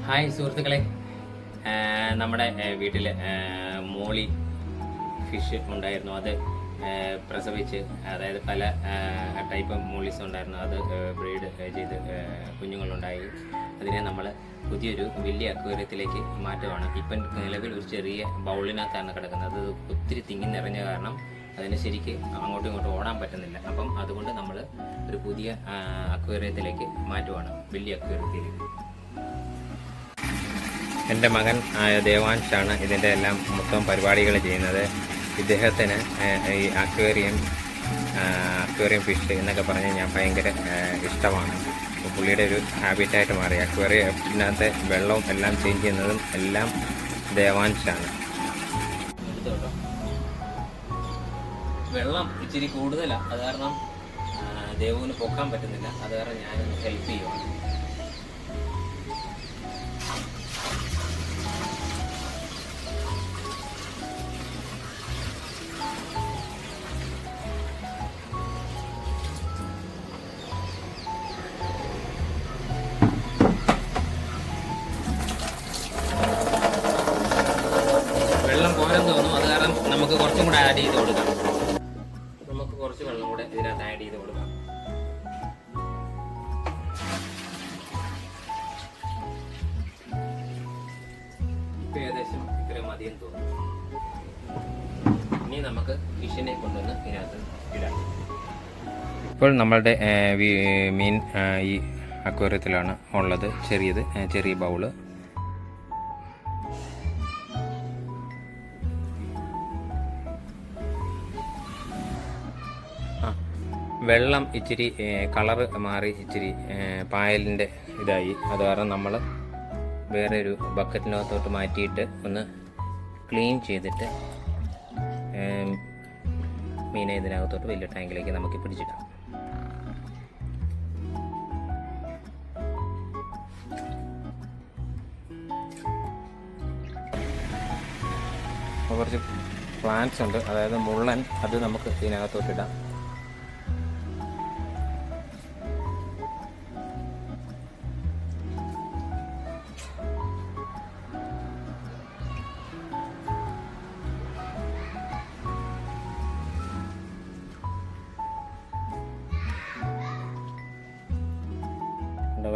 Hi സുഹൃത്തുക്കളെ, നമ്മുടെ വീട്ടിൽ മോളി ഫിഷ് ഉണ്ടായിരുന്നു. അത് പ്രസവിച്ച്, അതായത് പല ടൈപ്പ് മോളീസ് ഉണ്ടായിരുന്നു. അത് ബ്രീഡ് ചെയ്ത് കുഞ്ഞുങ്ങളുണ്ടായി. അതിനെ നമ്മൾ പുതിയൊരു വലിയ അക്വേറിയത്തിലേക്ക് മാറ്റുകയാണ്. ഇപ്പം നിലവിൽ ഒരു ചെറിയ ബൗളിനകത്താണ് കിടക്കുന്നത്. അത് ഒത്തിരി തിങ്ങി നിറഞ്ഞ കാരണം അതിന് ശരിക്ക് അങ്ങോട്ടും ഇങ്ങോട്ടും ഓടാൻ പറ്റുന്നില്ല. അപ്പം അതുകൊണ്ട് നമ്മൾ ഒരു പുതിയ അക്വേറിയത്തിലേക്ക് മാറ്റുകയാണ്, വലിയ അക്വേറിയത്തിലേക്ക്. എൻ്റെ മകൻ ദേവാൻഷാണ് ഇതിൻ്റെ എല്ലാം മൊത്തം പരിപാടികൾ ചെയ്യുന്നത്. ഇദ്ദേഹത്തിന് ഈ അക്വേറിയം ഫിഷ് എന്നൊക്കെ പറഞ്ഞ് ഞാൻ ഭയങ്കര ഇഷ്ടമാണ്. പുള്ളിയുടെ ഒരു ഹാബിറ്റായിട്ട് മാറി. അക്വേറിയത്തിനകത്തെ വെള്ളവും എല്ലാം ചേഞ്ച് ചെയ്യുന്നതും എല്ലാം ദേവാൻഷാണ്. വെള്ളം ഇച്ചിരി കൂടുതലാണ്, അത് കാരണം ദേവുവിന് പൊക്കാൻ പറ്റുന്നില്ല. അത് കാരണം ഞാനൊന്ന് ഹെൽപ്പ് ചെയ്യുവാണ്. വെള്ളം പോരെന്ന് തോന്നുന്നു, അത് കാരണം നമുക്ക് കുറച്ചും കൂടെ ആഡ് ചെയ്ത് കൊടുക്കാം. നമുക്ക് കുറച്ച് വെള്ളം കൂടെ ഇതിനകത്ത് ആഡ് ചെയ്ത് കൊടുക്കാം. ഇപ്പം ഏകദേശം ഇത്ര മതിയെന്ന് തോന്നുന്നു. ഇനി നമുക്ക് ഫിഷിനെ കൊണ്ടുവന്ന് ഇതിനകത്ത് ഇടാം. ഇപ്പോൾ നമ്മളുടെ മീൻ ഈ അക്വേറിയത്തിലാണ് ഉള്ളത്. ചെറിയ ബൗള്. വെള്ളം ഇച്ചിരി കളറ് മാറി, ഇച്ചിരി പായലിൻ്റെ ഇതായി. അത് കാരണം നമ്മൾ വേറെ ഒരു ബക്കറ്റിനകത്തോട്ട് മാറ്റിയിട്ട് ഒന്ന് ക്ലീൻ ചെയ്തിട്ട് മീനെ ഇതിനകത്തോട്ട് വലിയ ടാങ്കിലേക്ക് നമുക്ക് പിടിച്ചിടാം. കുറച്ച് പ്ലാന്റ്സ് ഉണ്ട്, അതായത് മുള്ളൻ, അത് നമുക്ക് ഇതിനകത്തോട്ടിടാം.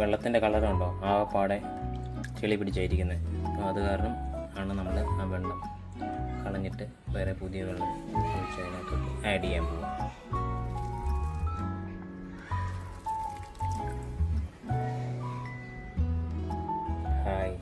വെള്ളത്തിൻ്റെ കളറുണ്ടോ, ആ പാടെ ചെളി പിടിച്ചായിരിക്കുന്നത്. അത് കാരണം ആണ് നമ്മൾ ആ വെള്ളം കളഞ്ഞിട്ട് വേറെ പുതിയ വെള്ളം അതിനകത്ത് ആഡ് ചെയ്യാൻ പോവുക. ഹായ്.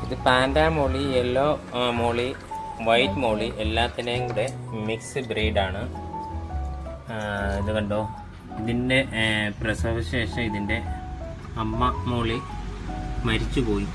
ഇത് പാൻഡ മോളി, യെല്ലോ മോളി, വൈറ്റ് മോളി എല്ലാത്തിനെയും കൂടെ മിക്സ് ബ്രീഡാണ്. ഇത് കണ്ടോ, ഇതിൻ്റെ പ്രസവശേഷം ഇതിൻ്റെ അമ്മ മോളി മരിച്ചുപോയി.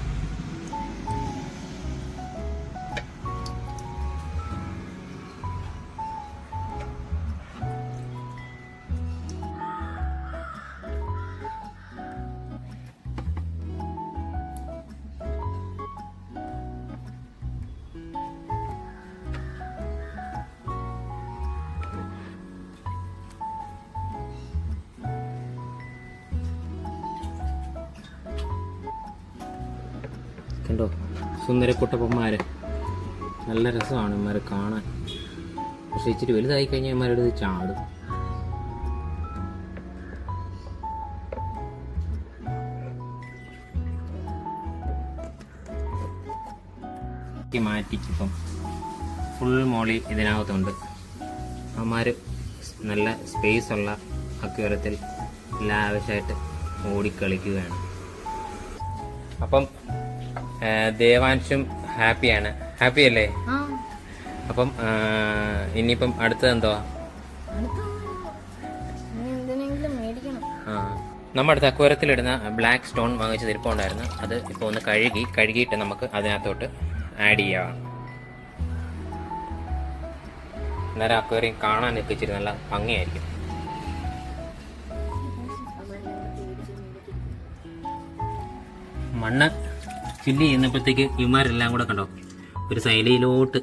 കണ്ടോ, സുന്ദരക്കുട്ടപ്പന്മാർ. നല്ല രസമാണ് ഇമാരെ കാണാൻ. പക്ഷെ ഇച്ചിരി വലുതായി കഴിഞ്ഞാൽ ഇമാരുടെ ചാടും. മാറ്റി ഇപ്പം ഫുൾ മോളി ഇതിനകത്തുണ്ട്. അവന്മാർ നല്ല സ്പേസ് ഉള്ള അക്വേറിയത്തിൽ ലാവിഷായിട്ട് ഓടിക്കളിക്കുകയാണ്. അപ്പം ദേവാൻഷും ഹാപ്പിയാണ്. ഹാപ്പി അല്ലേ? അപ്പം ഇനിയിപ്പം അടുത്തത് എന്തുവാ? നമ്മുടെ അടുത്ത് അക്വേറിയത്തിലിടുന്ന ബ്ലാക്ക് സ്റ്റോൺ വാങ്ങിച്ച് തിരുപ്പുണ്ടായിരുന്നു. അത് ഇപ്പോൾ ഒന്ന് കഴുകിയിട്ട് നമുക്ക് അതിനകത്തോട്ട് ആഡ് ചെയ്യാം. അന്നേരം അക്വേറിയം കാണാനൊക്കെ ഇച്ചിരി നല്ല ഭംഗിയായിരിക്കും. മണ്ണ് ഫില്ല് ചെയ്യുന്നപ്പോഴത്തേക്ക് ഇവന്മാരെല്ലാം കൂടെ കണ്ടോ ഒരു സൈഡിലോട്ട്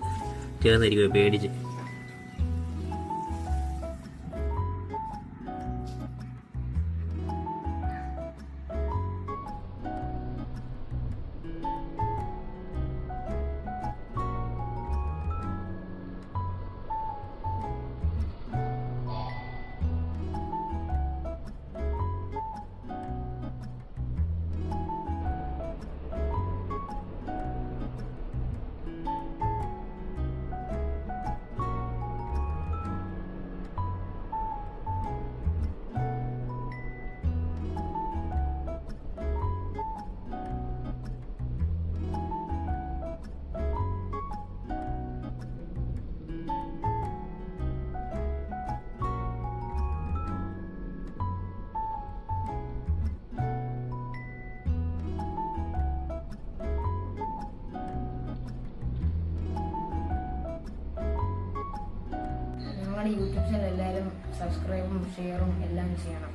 ചേർന്നിരിക്കും പേടിച്ച്. ഞങ്ങളുടെ യൂട്യൂബ് ചാനൽ എല്ലാവരും സബ്സ്ക്രൈബും ഷെയറും എല്ലാം ചെയ്യണം.